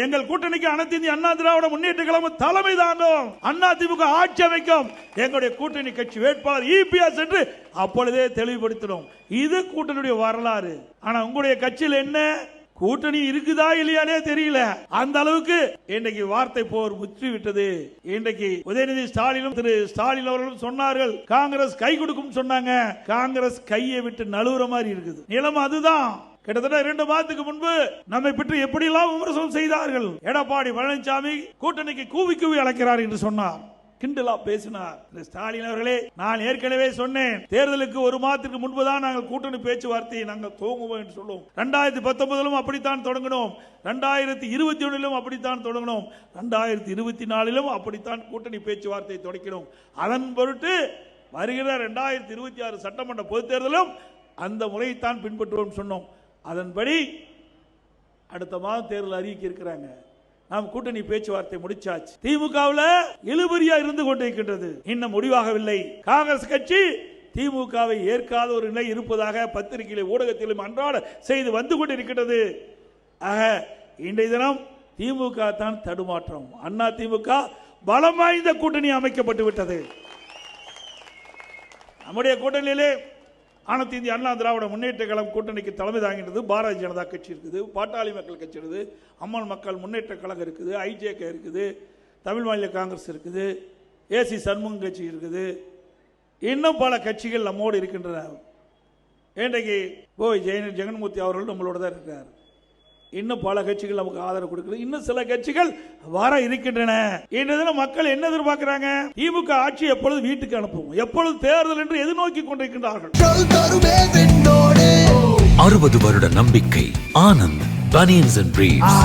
எங்கள் கூட்டணிக்கு அனைத்து இந்திய அண்ணா திராவிட முன்னேற்ற கழகம் தலைமை தாங்கும். அதிமுக ஆட்சி அமைக்கும். எங்களுடைய கூட்டணி கட்சி வேட்பாளர் இபிஎஸ் என்று அப்பொழுதே தெளிவுபடுத்தினோம். இது கூட்டணியுடைய வரலாறு. ஆனா உங்களுடைய கட்சியில் என்ன கூட்டணி இருக்குதா இல்லையானே தெரியல. அந்த அளவுக்கு இன்றைக்கு வார்த்தை போர் முற்றி விட்டது. இன்றைக்கு உதயநிதி ஸ்டாலினும் திரு ஸ்டாலின் அவர்களும் சொன்னார்கள் காங்கிரஸ் கை கொடுக்கும் சொன்னாங்க. காங்கிரஸ் கையை விட்டு நழுவுற மாதிரி இருக்குது. நிலைமை அதுதான். கிட்டத்தட்ட 2 மாதத்துக்கு முன்பு நம்மை பற்றி எப்படி எல்லாம் விமர்சனம் செய்தார்கள். எடப்பாடி பழனிசாமி கூட்டணிக்கு கூவி கூவி அழைக்கிறார் என்று சொன்னார், கிண்டலா பேசினார். ஸ்டாலின் அவர்களே, நான் ஏற்கனவே சொன்னேன், தேர்தலுக்கு 1 மாதத்துக்கு முன்புதான் நாங்கள் கூட்டணி பேச்சுவார்த்தையை நாங்கள் துவங்குவோம் என்று சொல்லுவோம். 2019 அப்படித்தான் தொடங்கினோம், 2021 அப்படித்தான் தொடங்கினோம், 2024 அப்படித்தான் கூட்டணி பேச்சுவார்த்தையை தொடங்கினோம். அதன் பொருட்டு வருகிற 2026 சட்டமன்ற பொதுத் தேர்தலும் அந்த முறையைத்தான் பின்பற்றுவோம் சொன்னோம். அதன்படி அடுத்த மாதம் தேர்தல் அறிவிக்க இருக்கிறாங்க. நாம் கூட்டணி பேச்சுவார்த்தை முடிச்சாச்சு. திமுகவில் இழுபறியா இருந்து கொண்டிருக்கின்றது, இன்னும் முடிவாகவில்லை. காங்கிரஸ் கட்சி திமுகவை ஏற்காத ஒரு நிலை இருப்பதாக பத்திரிகையிலும் ஊடகத்திலும் அன்றாட செய்து வந்து கொண்டிருக்கிறது. ஆக இன்றைய தினம் திமுக தான் தடுமாற்றம். அண்ணா திமுக பலம் வாய்ந்த கூட்டணி அமைக்கப்பட்டு விட்டது. நம்முடைய கூட்டணியிலே அனைத்து இந்திய அண்ணா திராவிட முன்னேற்ற கழகம் கூட்டணிக்கு தலைமை தாங்கின்றது. பாரதிய ஜனதா கட்சி இருக்குது, பாட்டாளி மக்கள் கட்சி இருக்குது, அம்மாள் மக்கள் முன்னேற்ற கழகம் இருக்குது, ஐஜேகே இருக்குது, தமிழ் மாநில காங்கிரஸ் இருக்குது, ஏசி சண்முகம் கட்சி இருக்குது, இன்னும் பல கட்சிகள் நம்மோடு இருக்கின்றன. இன்றைக்கு போய் ஜெகன்மூர்த்தி அவர்கள் நம்மளோட தான் இருக்கிறார். இன்னும் பல கட்சிகள் நமக்கு ஆதரவு கொடுக்கிறது. இன்னும் சில கட்சிகள் வர இருக்கின்றன. இன்றைய மக்கள் என்ன எதிர்பார்க்கிறாங்க? திமுக ஆட்சி எப்பொழுது வீட்டுக்கு அனுப்புவோம், எப்பொழுது தேர்தல் என்று எதிர்நோக்கி கொண்டிருக்கின்றார்கள். 60 வருட நம்பிக்கை. Anand banians and briefs.